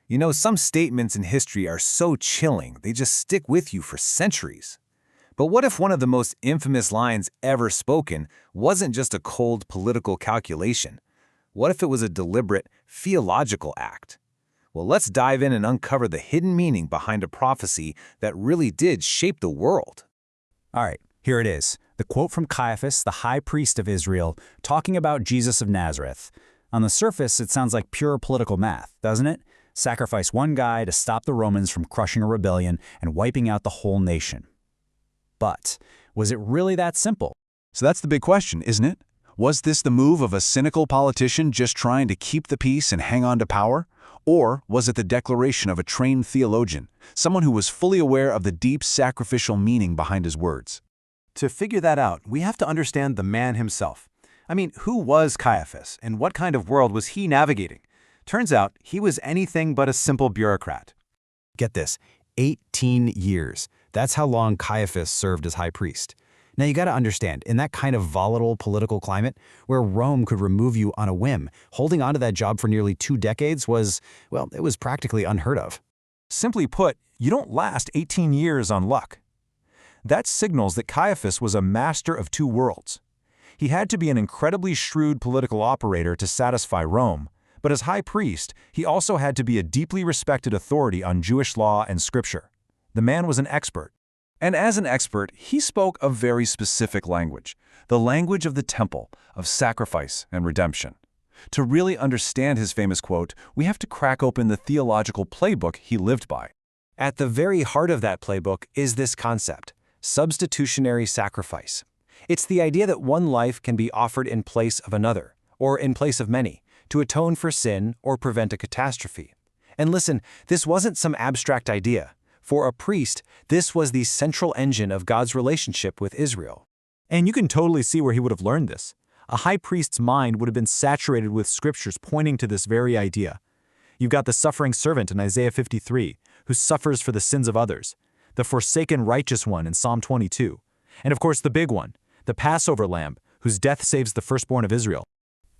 You know, some statements in history are so chilling, they just stick with you for centuries. But what if one of the most infamous lines ever spoken wasn't just a cold political calculation? What if it was a deliberate, theological act? Well, let's dive in and uncover the hidden meaning behind a prophecy that really did shape the world. All right, here it is. The quote from Caiaphas, the high priest of Israel, talking about Jesus of Nazareth. On the surface, it sounds like pure political math, doesn't it? Sacrifice one guy to stop the Romans from crushing a rebellion and wiping out the whole nation. But was it really that simple? So that's the big question, isn't it? Was this the move of a cynical politician just trying to keep the peace and hang on to power? Or was it the declaration of a trained theologian, someone who was fully aware of the deep sacrificial meaning behind his words? To figure that out, we have to understand the man himself. I mean, who was Caiaphas, and what kind of world was he navigating? Turns out, he was anything but a simple bureaucrat. Get this, 18 years. That's how long Caiaphas served as high priest. Now you gotta understand, in that kind of volatile political climate, where Rome could remove you on a whim, holding onto that job for nearly 2 decades was, well, it was practically unheard of. Simply put, you don't last 18 years on luck. That signals that Caiaphas was a master of two worlds. He had to be an incredibly shrewd political operator to satisfy Rome, but as high priest, he also had to be a deeply respected authority on Jewish law and scripture. The man was an expert. And as an expert, he spoke a very specific language, the language of the temple, of sacrifice and redemption. To really understand his famous quote, we have to crack open the theological playbook he lived by. At the very heart of that playbook is this concept, substitutionary sacrifice. It's the idea that one life can be offered in place of another, or in place of many, to atone for sin or prevent a catastrophe. And listen, this wasn't some abstract idea. For a priest, this was the central engine of God's relationship with Israel. And you can totally see where he would have learned this. A high priest's mind would have been saturated with scriptures pointing to this very idea. You've got the suffering servant in Isaiah 53, who suffers for the sins of others, the forsaken righteous one in Psalm 22, and of course the big one, the Passover lamb, whose death saves the firstborn of Israel.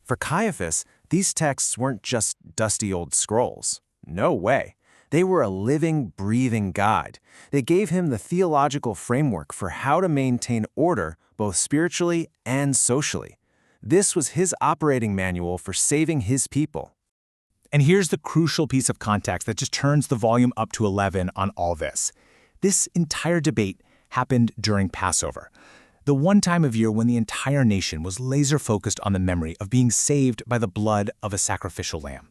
For Caiaphas, these texts weren't just dusty old scrolls. No way. They were a living, breathing guide. They gave him the theological framework for how to maintain order both spiritually and socially. This was his operating manual for saving his people. And here's the crucial piece of context that just turns the volume up to 11 on all this. This entire debate happened during Passover, the one time of year when the entire nation was laser-focused on the memory of being saved by the blood of a sacrificial lamb.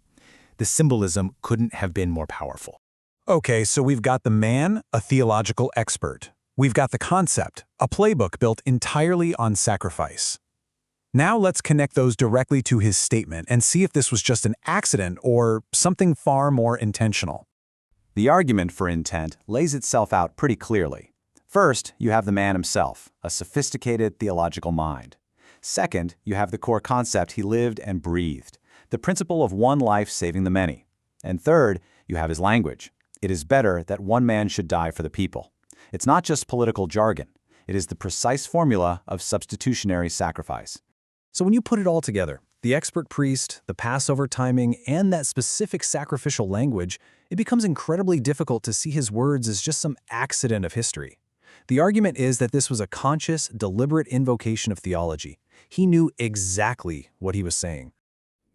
The symbolism couldn't have been more powerful. Okay, so we've got the man, a theological expert. We've got the concept, a playbook built entirely on sacrifice. Now let's connect those directly to his statement and see if this was just an accident or something far more intentional. The argument for intent lays itself out pretty clearly. First, you have the man himself, a sophisticated theological mind. Second, you have the core concept he lived and breathed, the principle of one life saving the many. And third, you have his language. It is better that one man should die for the people. It's not just political jargon. It is the precise formula of substitutionary sacrifice. So when you put it all together, the expert priest, the Passover timing, and that specific sacrificial language, it becomes incredibly difficult to see his words as just some accident of history. The argument is that this was a conscious, deliberate invocation of theology. He knew exactly what he was saying.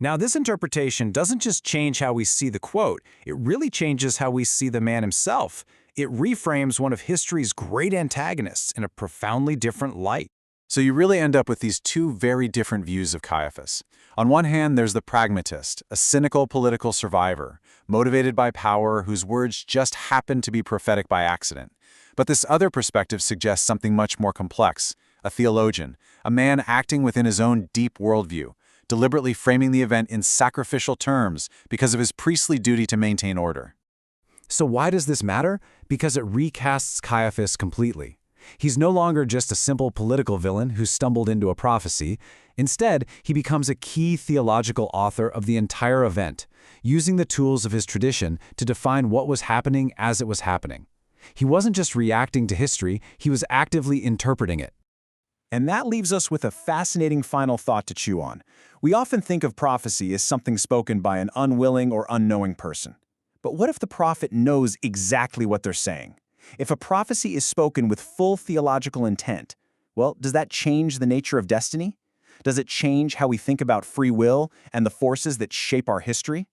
Now, this interpretation doesn't just change how we see the quote, it really changes how we see the man himself. It reframes one of history's great antagonists in a profoundly different light. So you really end up with these two very different views of Caiaphas. On one hand, there's the pragmatist, a cynical political survivor, motivated by power whose words just happen to be prophetic by accident. But this other perspective suggests something much more complex, a theologian, a man acting within his own deep worldview, deliberately framing the event in sacrificial terms because of his priestly duty to maintain order. So why does this matter? Because it recasts Caiaphas completely. He's no longer just a simple political villain who stumbled into a prophecy. Instead, he becomes a key theological author of the entire event, using the tools of his tradition to define what was happening as it was happening. He wasn't just reacting to history, he was actively interpreting it. And that leaves us with a fascinating final thought to chew on. We often think of prophecy as something spoken by an unwilling or unknowing person. But what if the prophet knows exactly what they're saying? If a prophecy is spoken with full theological intent, well, does that change the nature of destiny? Does it change how we think about free will and the forces that shape our history?